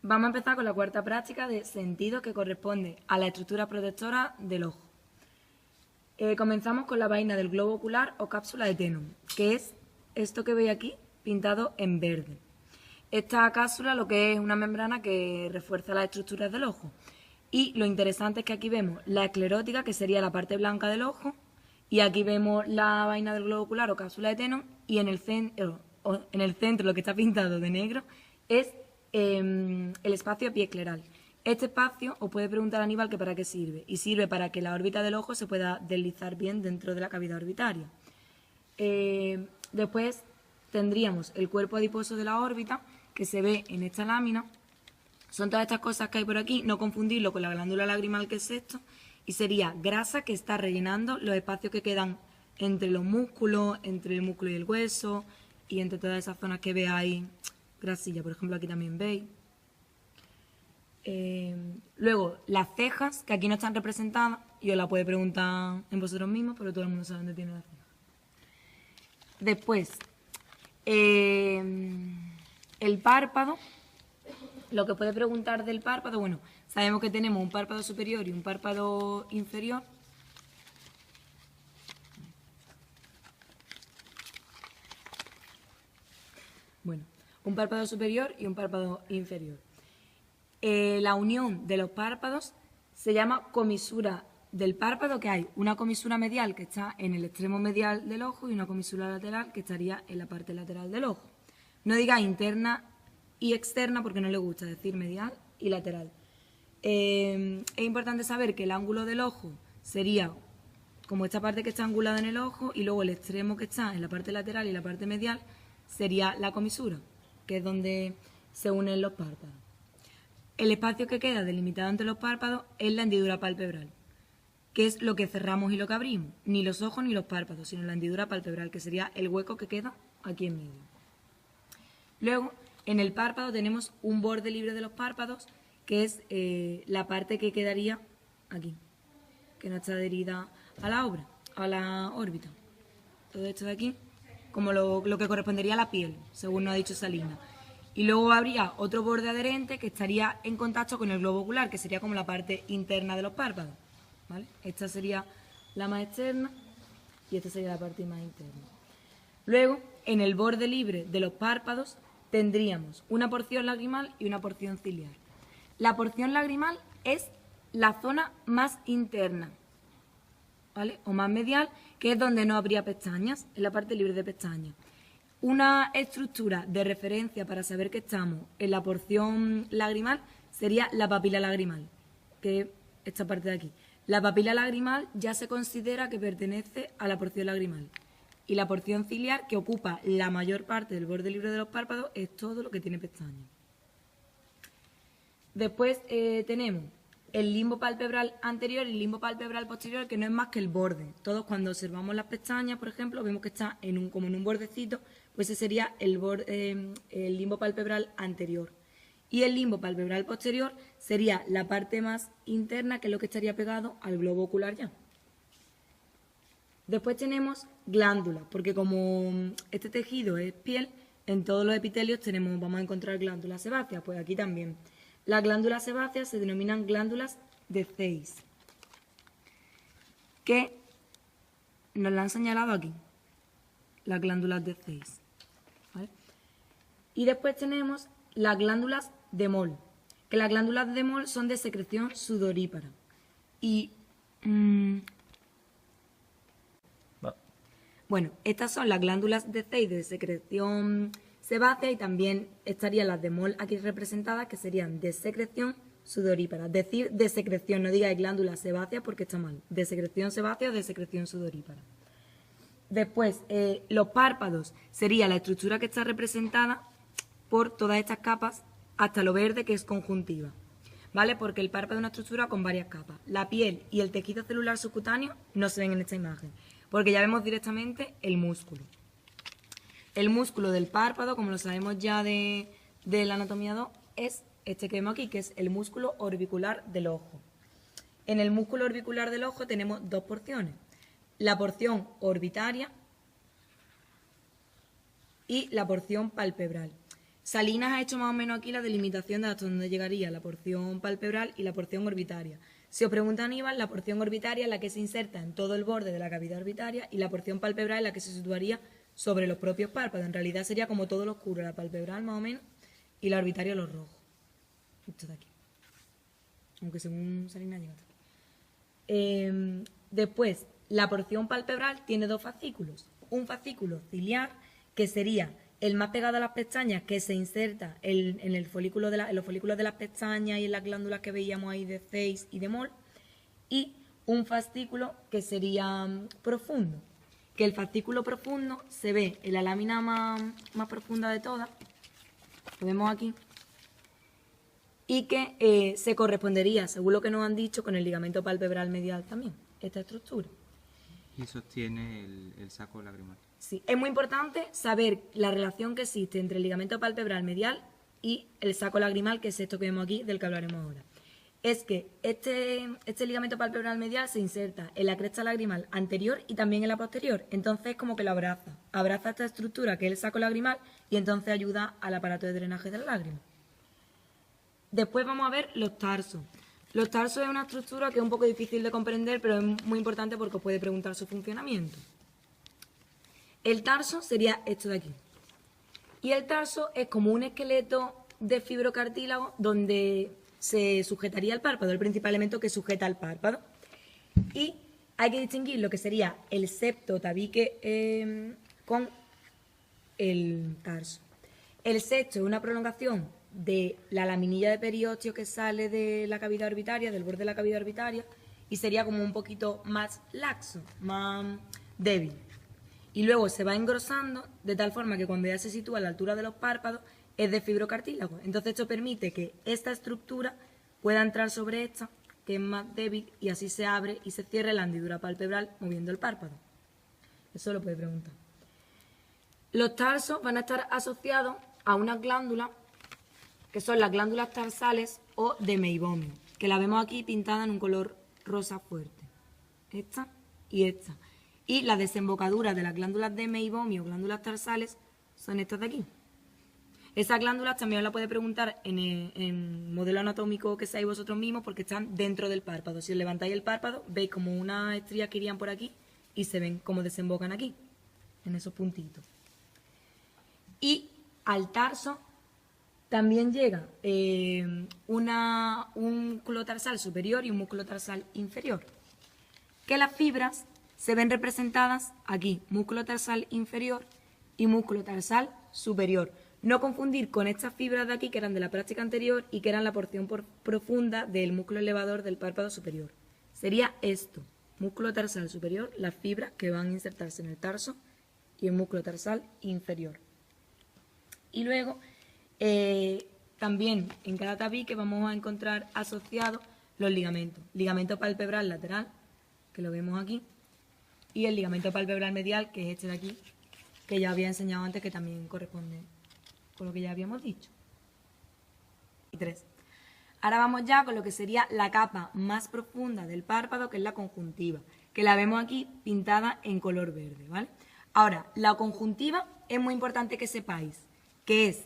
Vamos a empezar con la cuarta práctica de sentido, que corresponde a la estructura protectora del ojo. Comenzamos con la vaina del globo ocular o cápsula de Tenon, que es esto que veis aquí pintado en verde. Esta cápsula lo que es una membrana que refuerza las estructuras del ojo. Y lo interesante es que aquí vemos la esclerótica, que sería la parte blanca del ojo, y aquí vemos la vaina del globo ocular o cápsula de Tenon, y en el centro lo que está pintado de negro es el espacio epiescleral. Este espacio, os puede preguntar Aníbal que para qué sirve, y sirve para que la órbita del ojo se pueda deslizar bien dentro de la cavidad orbitaria. Después tendríamos el cuerpo adiposo de la órbita, que se ve en esta lámina. Son todas estas cosas que hay por aquí, no confundirlo con la glándula lagrimal, que es esto, y sería grasa que está rellenando los espacios que quedan entre los músculos, entre el músculo y el hueso, y entre todas esas zonas que veáis grasilla. Por ejemplo, aquí también veis. Luego, las cejas, que aquí no están representadas, y os la puede preguntar en vosotros mismos, pero todo el mundo sabe dónde tiene las cejas. Después, el párpado. Lo que puede preguntar del párpado, bueno, sabemos que tenemos un párpado superior y un párpado inferior. Bueno, un párpado superior y un párpado inferior. La unión de los párpados se llama comisura del párpado, que hay una comisura medial que está en el extremo medial del ojo y una comisura lateral que estaría en la parte lateral del ojo. No diga interna y externa porque no le gusta decir medial y lateral. Es importante saber que el ángulo del ojo sería como esta parte que está angulada en el ojo, y luego el extremo que está en la parte lateral y la parte medial sería la comisura, que es donde se unen los párpados. El espacio que queda delimitado entre los párpados es la hendidura palpebral, que es lo que cerramos y lo que abrimos, ni los ojos ni los párpados, sino la hendidura palpebral, que sería el hueco que queda aquí en medio. Luego, en el párpado tenemos un borde libre de los párpados, que es la parte que quedaría aquí, que no está adherida a la órbita. Todo esto de aquí, como lo que correspondería a la piel, según nos ha dicho Salina. Y luego habría otro borde adherente que estaría en contacto con el globo ocular, que sería como la parte interna de los párpados, ¿vale? Esta sería la más externa y esta sería la parte más interna. Luego, en el borde libre de los párpados tendríamos una porción lagrimal y una porción ciliar. La porción lagrimal es la zona más interna, ¿vale? O más medial, que es donde no habría pestañas, en la parte libre de pestañas. Una estructura de referencia para saber que estamos en la porción lagrimal sería la papila lagrimal, que es esta parte de aquí. La papila lagrimal ya se considera que pertenece a la porción lagrimal. Y la porción ciliar, que ocupa la mayor parte del borde libre de los párpados, es todo lo que tiene pestañas. Después tenemos el limbo palpebral anterior y el limbo palpebral posterior, que no es más que el borde. Todos, cuando observamos las pestañas, por ejemplo, vemos que está como en un bordecito, pues ese sería el limbo palpebral anterior. Y el limbo palpebral posterior sería la parte más interna, que es lo que estaría pegado al globo ocular ya. Después tenemos glándulas, porque como este tejido es piel, en todos los epitelios vamos a encontrar glándulas sebáceas, pues aquí también. Las glándulas sebáceas se denominan glándulas de Zeiss, que nos la han señalado aquí, las glándulas de Zeiss, ¿vale? Y después tenemos las glándulas de Moll, que las glándulas de Moll son de secreción sudorípara. Y bueno, estas son las glándulas de Zeiss de secreción sebácea, y también estarían las de Moll aquí representadas, que serían de secreción sudorípara. Decir de secreción, no digáis glándulas sebáceas porque está mal. De secreción sebácea o de secreción sudorípara. Después, los párpados sería la estructura que está representada por todas estas capas hasta lo verde, que es conjuntiva, ¿vale? Porque el párpado es una estructura con varias capas. La piel y el tejido celular subcutáneo no se ven en esta imagen, porque ya vemos directamente el músculo. El músculo del párpado, como lo sabemos ya de la anatomía 2, es este que vemos aquí, que es el músculo orbicular del ojo. En el músculo orbicular del ojo tenemos dos porciones. La porción orbitaria y la porción palpebral. Salinas ha hecho más o menos aquí la delimitación de hasta dónde llegaría la porción palpebral y la porción orbitaria. Si os pregunta Aníbal, la porción orbitaria es la que se inserta en todo el borde de la cavidad orbitaria y la porción palpebral es la que se situaría sobre los propios párpados. En realidad sería como todo lo oscuro, la palpebral más o menos y la orbitaria lo rojo. Esto de aquí. Aunque según Salinas llega hasta aquí. Después, la porción palpebral tiene dos fascículos. Un fascículo ciliar, que sería el más pegado a las pestañas, que se inserta en los folículos de las pestañas y en las glándulas que veíamos ahí de Zeiss y de Moll, y un fascículo que sería profundo, que el fascículo profundo se ve en la lámina más profunda de todas, lo vemos aquí, y que se correspondería, según lo que nos han dicho, con el ligamento palpebral medial también, esta estructura. Y sostiene el saco lagrimal. Sí, es muy importante saber la relación que existe entre el ligamento palpebral medial y el saco lagrimal, que es esto que vemos aquí, del que hablaremos ahora. Es que este ligamento palpebral medial se inserta en la cresta lagrimal anterior y también en la posterior. Entonces, como que lo abraza. Abraza esta estructura que es el saco lagrimal y entonces ayuda al aparato de drenaje de la lágrima. Después vamos a ver los tarsos. Los tarsos es una estructura que es un poco difícil de comprender, pero es muy importante porque os puede preguntar su funcionamiento. El tarso sería esto de aquí. Y el tarso es como un esqueleto de fibrocartílago donde se sujetaría el párpado, el principal elemento que sujeta el párpado. Y hay que distinguir lo que sería el septo tabique con el tarso. El septo es una prolongación de la laminilla de periósteo que sale de la cavidad orbitaria, del borde de la cavidad orbitaria, y sería como un poquito más laxo, más débil. Y luego se va engrosando de tal forma que cuando ya se sitúa a la altura de los párpados es de fibrocartílago. Entonces esto permite que esta estructura pueda entrar sobre esta, que es más débil, y así se abre y se cierra la hendidura palpebral moviendo el párpado. Eso lo puede preguntar. Los tarsos van a estar asociados a unas glándulas que son las glándulas tarsales o de meibomio, que la vemos aquí pintada en un color rosa fuerte. Esta y esta. Y las desembocaduras de las glándulas de meibomio, glándulas tarsales, son estas de aquí. Esas glándulas también las puede preguntar en el modelo anatómico que seáis vosotros mismos porque están dentro del párpado. Si os levantáis el párpado, veis como unas estrías que irían por aquí y se ven como desembocan aquí, en esos puntitos. Y al tarso también llega un músculo tarsal superior y un músculo tarsal inferior, que las fibras se ven representadas aquí, músculo tarsal inferior y músculo tarsal superior. No confundir con estas fibras de aquí que eran de la práctica anterior y que eran la porción profunda del músculo elevador del párpado superior. Sería esto, músculo tarsal superior, las fibras que van a insertarse en el tarso y el músculo tarsal inferior. Y luego, también en cada tabique vamos a encontrar asociados los ligamentos. Ligamento palpebral lateral, que lo vemos aquí, y el ligamento palpebral medial, que es este de aquí, que ya había enseñado antes, que también corresponde con lo que ya habíamos dicho. Y 3. Ahora vamos ya con lo que sería la capa más profunda del párpado, que es la conjuntiva, que la vemos aquí pintada en color verde, ¿vale? Ahora, la conjuntiva es muy importante que sepáis que es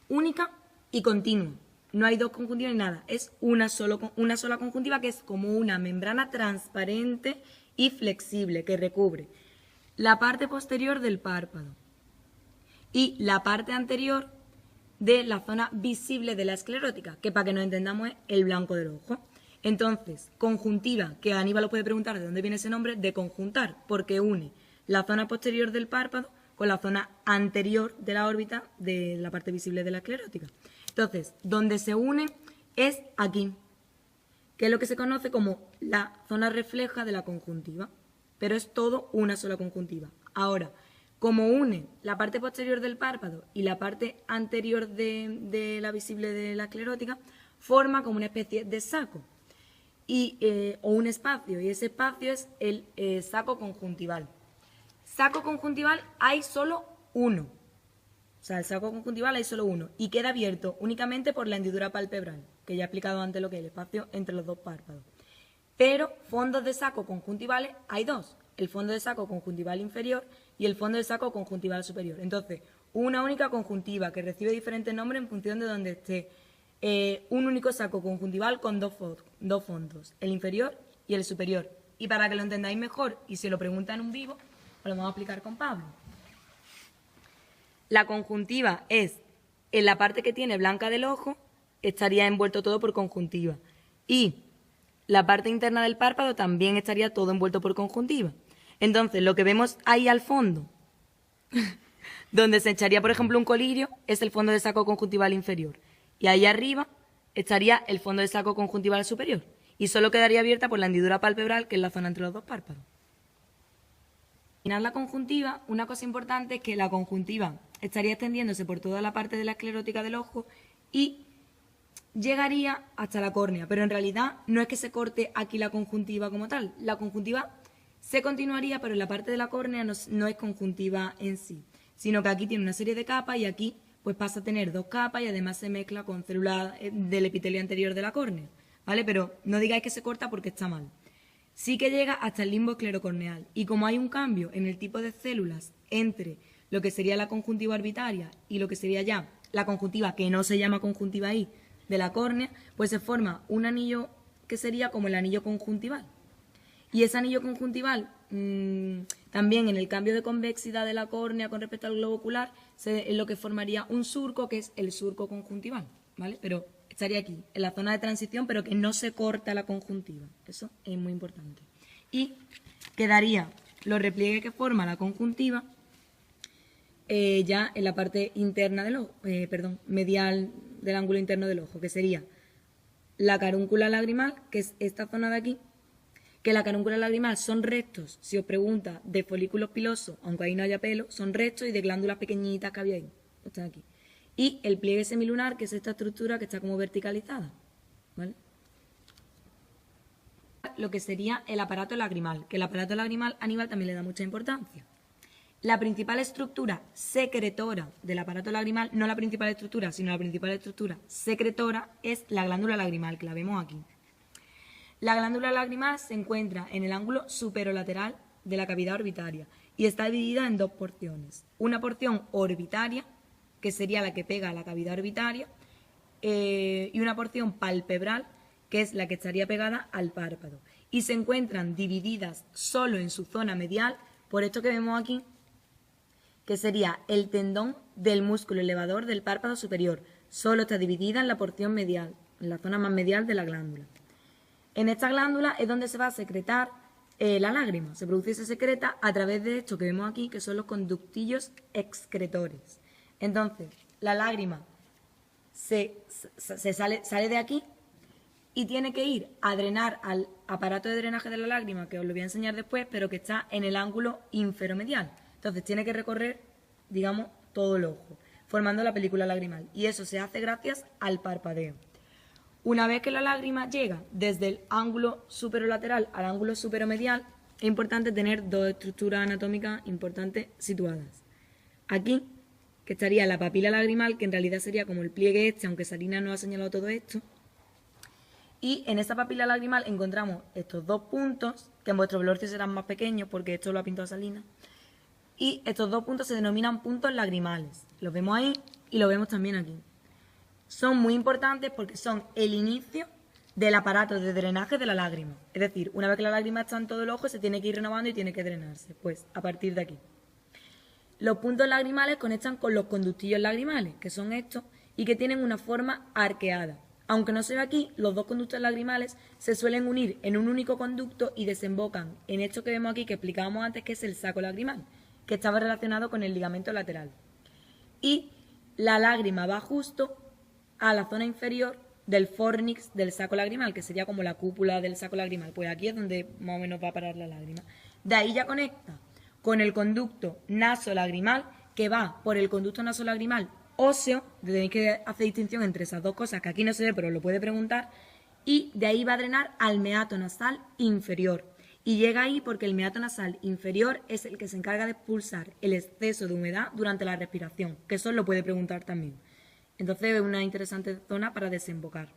única y continua. No hay dos conjuntivas ni nada, es una sola conjuntiva que es como una membrana transparente y flexible que recubre la parte posterior del párpado y la parte anterior de la zona visible de la esclerótica, que para que nos entendamos es el blanco del ojo. Entonces, conjuntiva, que Aníbal lo puede preguntar de dónde viene ese nombre, de conjuntar, porque une la zona posterior del párpado con la zona anterior de la órbita de la parte visible de la esclerótica. Entonces, donde se une es aquí, que es lo que se conoce como la zona refleja de la conjuntiva, pero es todo una sola conjuntiva. Ahora, como une la parte posterior del párpado y la parte anterior de la visible de la esclerótica, forma como una especie de saco o un espacio, y ese espacio es el saco conjuntival. Saco conjuntival hay solo uno. O sea, el saco conjuntival hay solo uno y queda abierto únicamente por la hendidura palpebral, que ya he explicado antes lo que es el espacio entre los dos párpados. Pero fondos de saco conjuntivales hay dos, el fondo de saco conjuntival inferior y el fondo de saco conjuntival superior. Entonces, una única conjuntiva que recibe diferentes nombres en función de donde esté. Un único saco conjuntival con dos fondos, el inferior y el superior. Y para que lo entendáis mejor y se lo preguntan en un vivo, os lo vamos a explicar con Pablo. La conjuntiva es, en la parte que tiene blanca del ojo, estaría envuelto todo por conjuntiva. Y la parte interna del párpado también estaría todo envuelto por conjuntiva. Entonces, lo que vemos ahí al fondo, donde se echaría, por ejemplo, un colirio, es el fondo de saco conjuntival inferior. Y ahí arriba estaría el fondo de saco conjuntival superior. Y solo quedaría abierta por la hendidura palpebral, que es la zona entre los dos párpados. Para terminar la conjuntiva, una cosa importante es que la conjuntiva estaría extendiéndose por toda la parte de la esclerótica del ojo y llegaría hasta la córnea. Pero en realidad no es que se corte aquí la conjuntiva como tal. La conjuntiva se continuaría, pero en la parte de la córnea no es conjuntiva en sí, sino que aquí tiene una serie de capas y aquí pues pasa a tener dos capas y además se mezcla con células del epitelio anterior de la córnea, ¿vale? Pero no digáis que se corta porque está mal. Sí que llega hasta el limbo esclerocorneal y como hay un cambio en el tipo de células entre lo que sería la conjuntiva orbitaria y lo que sería ya la conjuntiva, que no se llama conjuntiva ahí, de la córnea, pues se forma un anillo que sería como el anillo conjuntival. Y ese anillo conjuntival, también en el cambio de convexidad de la córnea con respecto al globo ocular, es lo que formaría un surco, que es el surco conjuntival, ¿vale? Pero estaría aquí, en la zona de transición, pero que no se corta la conjuntiva. Eso es muy importante. Y quedaría los repliegues que forma la conjuntiva ya en la parte interna del ojo, medial del ángulo interno del ojo, que sería la carúncula lagrimal, que es esta zona de aquí, que la carúncula lagrimal son restos, si os pregunta, de folículos pilosos, aunque ahí no haya pelo, son restos y de glándulas pequeñitas que había ahí, están aquí. Y el pliegue semilunar, que es esta estructura que está como verticalizada, ¿vale? Lo que sería el aparato lagrimal, que el aparato lagrimal a Aníbal también le da mucha importancia. La principal estructura secretora del aparato lagrimal, no la principal estructura, sino la principal estructura secretora es la glándula lagrimal, que la vemos aquí. La glándula lagrimal se encuentra en el ángulo superolateral de la cavidad orbitaria y está dividida en dos porciones. Una porción orbitaria, que sería la que pega a la cavidad orbitaria, y una porción palpebral, que es la que estaría pegada al párpado. Y se encuentran divididas solo en su zona medial por esto que vemos aquí, que sería el tendón del músculo elevador del párpado superior. Solo está dividida en la porción medial, en la zona más medial de la glándula. En esta glándula es donde se va a secretar la lágrima. Se produce y se secreta a través de esto que vemos aquí, que son los conductillos excretores. Entonces, la lágrima sale de aquí y tiene que ir a drenar al aparato de drenaje de la lágrima, que os lo voy a enseñar después, pero que está en el ángulo inferomedial. Entonces, tiene que recorrer, digamos, todo el ojo, formando la película lagrimal. Y eso se hace gracias al parpadeo. Una vez que la lágrima llega desde el ángulo superolateral al ángulo superomedial, es importante tener dos estructuras anatómicas importantes situadas. Aquí, que estaría la papila lagrimal, que en realidad sería como el pliegue este, aunque Salina no ha señalado todo esto. Y en esa papila lagrimal encontramos estos dos puntos, que en vuestro velorcio serán más pequeños porque esto lo ha pintado Salina. Y estos dos puntos se denominan puntos lagrimales. Los vemos ahí y lo vemos también aquí. Son muy importantes porque son el inicio del aparato de drenaje de la lágrima. Es decir, una vez que la lágrima está en todo el ojo, se tiene que ir renovando y tiene que drenarse. Pues a partir de aquí. Los puntos lagrimales conectan con los conductillos lagrimales, que son estos, y que tienen una forma arqueada. Aunque no se ve aquí, los dos conductos lagrimales se suelen unir en un único conducto y desembocan en esto que vemos aquí, que explicábamos antes, que es el saco lagrimal, que estaba relacionado con el ligamento lateral. Y la lágrima va justo a la zona inferior del fornix del saco lagrimal, que sería como la cúpula del saco lagrimal. Pues aquí es donde más o menos va a parar la lágrima. De ahí ya conecta con el conducto nasolagrimal, que va por el conducto nasolagrimal óseo, tenéis que hacer distinción entre esas dos cosas, que aquí no se ve, pero lo puede preguntar, y de ahí va a drenar al meato nasal inferior. Y llega ahí porque el meato nasal inferior es el que se encarga de expulsar el exceso de humedad durante la respiración, que eso lo puede preguntar también. Entonces es una interesante zona para desembocar.